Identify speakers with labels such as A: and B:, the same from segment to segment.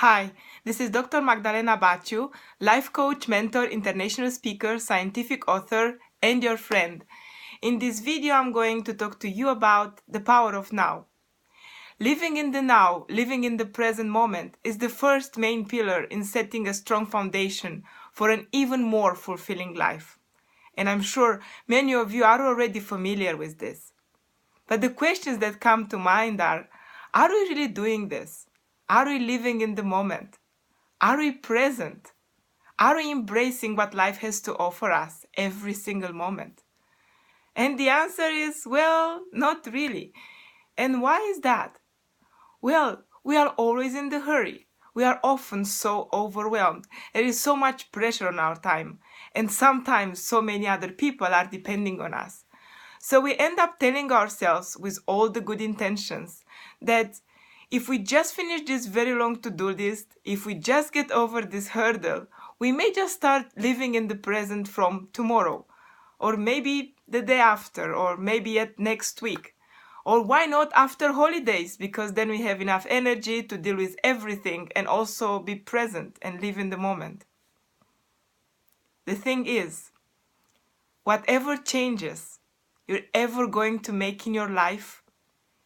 A: Hi, this is Dr. Magdalena, life coach, mentor, international speaker, scientific author, and your friend. In this video, I'm going to talk to you about the power of now. Living in the now, living in the present moment, is the first main pillar in setting a strong foundation for an even more fulfilling life. And I'm sure many of you are already familiar with this. But the questions that come to mind are we really doing this? Are we living in the moment? Are we present? Are we embracing what life has to offer us every single moment? And the answer is, well, not really. And why is that? Well, we are always in the hurry. We are often so overwhelmed. There is so much pressure on our time. And sometimes so many other people are depending on us. So we end up telling ourselves with all the good intentions that if we just finish this very long to-do list, if we just get over this hurdle, we may just start living in the present from tomorrow, or maybe the day after, or maybe at next week. Or why not after holidays, because then we have enough energy to deal with everything and also be present and live in the moment. The thing is, whatever changes you're ever going to make in your life,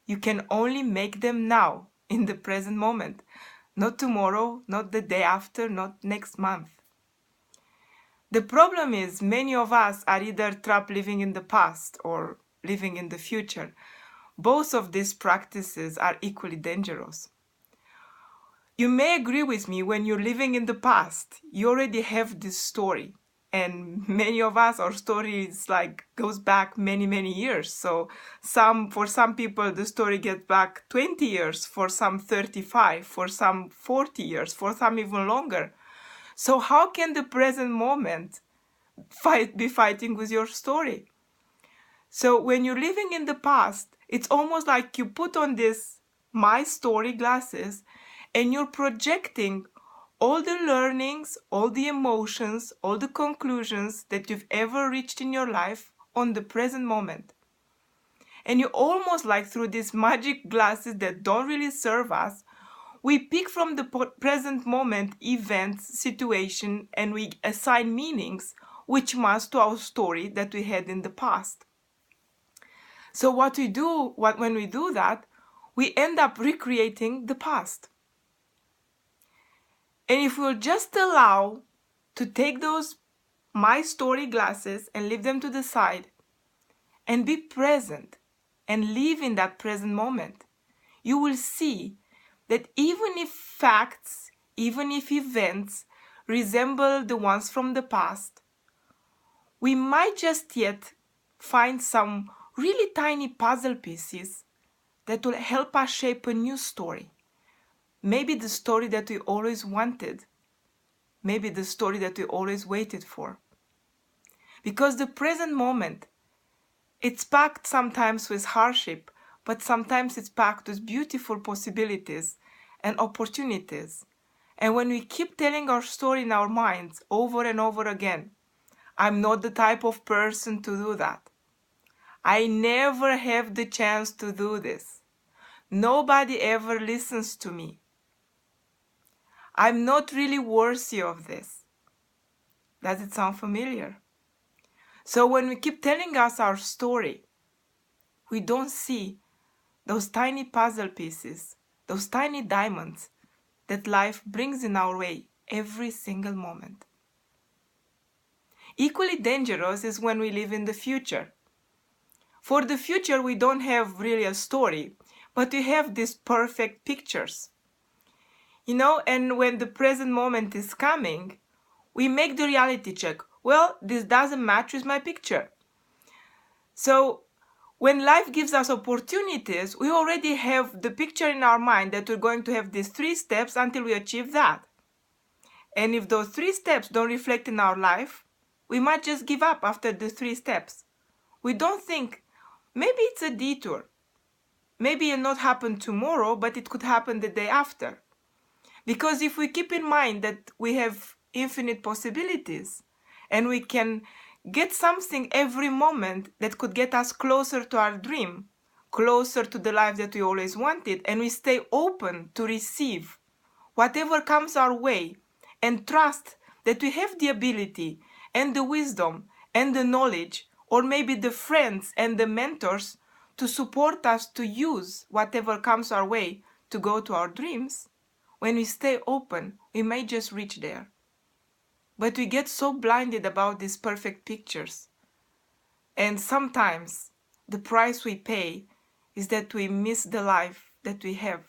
A: you can only make them now, in the present moment. Not tomorrow, not the day after, not next month. The problem is many of us are either trapped living in the past or living in the future. Both of these practices are equally dangerous. You may agree with me, when you're living in the past, you already have this story. And many of us, our story is goes back many years. So for some people, the story gets back 20 years, for some 35, for some 40 years, for some even longer. So how can the present moment be fighting with your story? So when you're living in the past, it's almost like you put on this my story glasses and you're projecting all the learnings, all the emotions, all the conclusions that you've ever reached in your life on the present moment. And you almost through these magic glasses that don't really serve us, we pick from the present moment events, situation, and we assign meanings which must to our story that we had in the past. So when we do that, we end up recreating the past. And if we'll just allow to take those my story glasses and leave them to the side and be present and live in that present moment, you will see that even if facts, even if events resemble the ones from the past, we might just yet find some really tiny puzzle pieces that will help us shape a new story. Maybe the story that we always wanted. Maybe the story that we always waited for. Because the present moment, it's packed sometimes with hardship, but sometimes it's packed with beautiful possibilities and opportunities. And when we keep telling our story in our minds over and over again, I'm not the type of person to do that. I never have the chance to do this. Nobody ever listens to me. I'm not really worthy of this. Does it sound familiar? So when we keep telling us our story, we don't see those tiny puzzle pieces, those tiny diamonds that life brings in our way every single moment. Equally dangerous is when we live in the future. For the future, we don't have really a story, but we have these perfect pictures. And when the present moment is coming, we make the reality check. Well, this doesn't match with my picture. So when life gives us opportunities, we already have the picture in our mind that we're going to have these 3 steps until we achieve that. And if those 3 steps don't reflect in our life, we might just give up after the 3 steps. We don't think, maybe it's a detour. Maybe it'll not happen tomorrow, but it could happen the day after. Because if we keep in mind that we have infinite possibilities and we can get something every moment that could get us closer to our dream, closer to the life that we always wanted, and we stay open to receive whatever comes our way, and trust that we have the ability and the wisdom and the knowledge, or maybe the friends and the mentors to support us to use whatever comes our way to go to our dreams. When we stay open, we may just reach there. But we get so blinded about these perfect pictures. And sometimes the price we pay is that we miss the life that we have.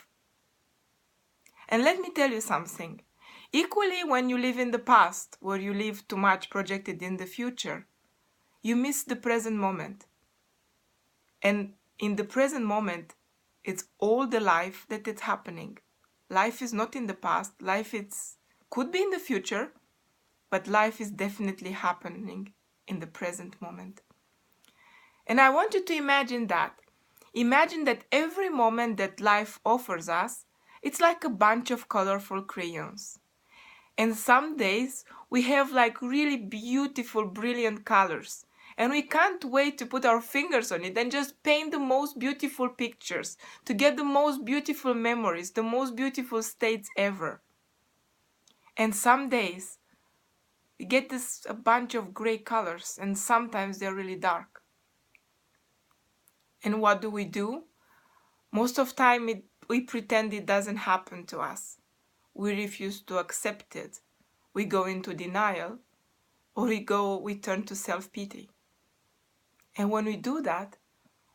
A: And let me tell you something. Equally, when you live in the past, where you live too much projected in the future, you miss the present moment. And in the present moment, it's all the life that is happening. Life is not in the past. Life could be in the future, but life is definitely happening in the present moment. And I want you to imagine that. Imagine that every moment that life offers us, it's like a bunch of colorful crayons. And some days we have like really beautiful, brilliant colors. And we can't wait to put our fingers on it and just paint the most beautiful pictures, to get the most beautiful memories, the most beautiful states ever. And some days we get a bunch of gray colors, and sometimes they're really dark. And what do? Most of the time we pretend it doesn't happen to us. We refuse to accept it. We go into denial, or we turn to self-pity. And when we do that,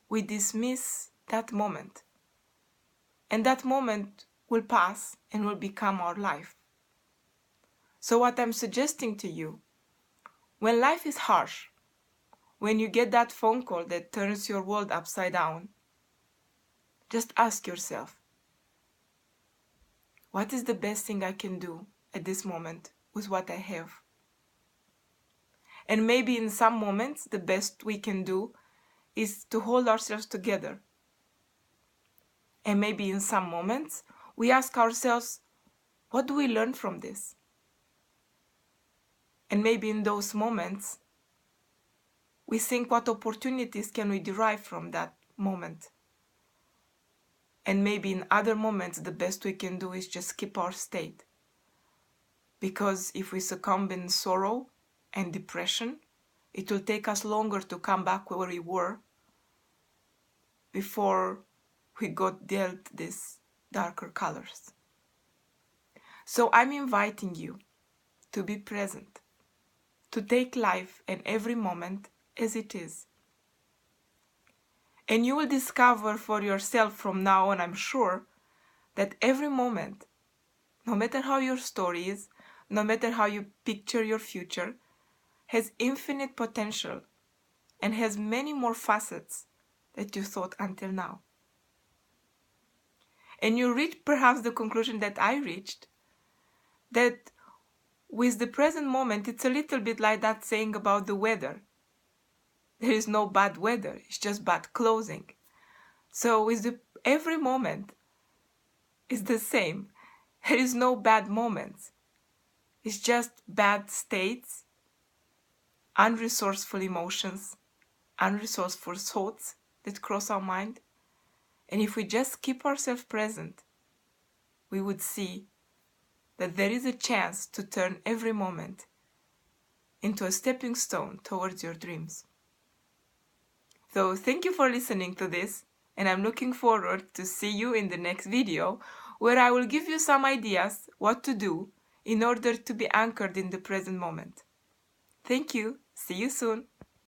A: we dismiss that moment. And that moment will pass and will become our life. So what I'm suggesting to you, when life is harsh, when you get that phone call that turns your world upside down, just ask yourself, what is the best thing I can do at this moment with what I have? And maybe in some moments, the best we can do is to hold ourselves together. And maybe in some moments, we ask ourselves, what do we learn from this? And maybe in those moments, we think, what opportunities can we derive from that moment? And maybe in other moments, the best we can do is just keep our state. Because if we succumb in sorrow and depression, it will take us longer to come back where we were before we got dealt these darker colors. So I'm inviting you to be present, to take life and every moment as it is. And you will discover for yourself from now on, I'm sure, that every moment, no matter how your story is, no matter how you picture your future, has infinite potential and has many more facets that you thought until now. And you reach perhaps the conclusion that I reached, that with the present moment, it's a little bit like that saying about the weather. There is no bad weather, it's just bad clothing. So with every moment is the same. There is no bad moments. It's just bad states, unresourceful emotions, unresourceful thoughts that cross our mind. And if we just keep ourselves present, we would see that there is a chance to turn every moment into a stepping stone towards your dreams. So thank you for listening to this, and I'm looking forward to see you in the next video, where I will give you some ideas what to do in order to be anchored in the present moment. Thank you. See you soon.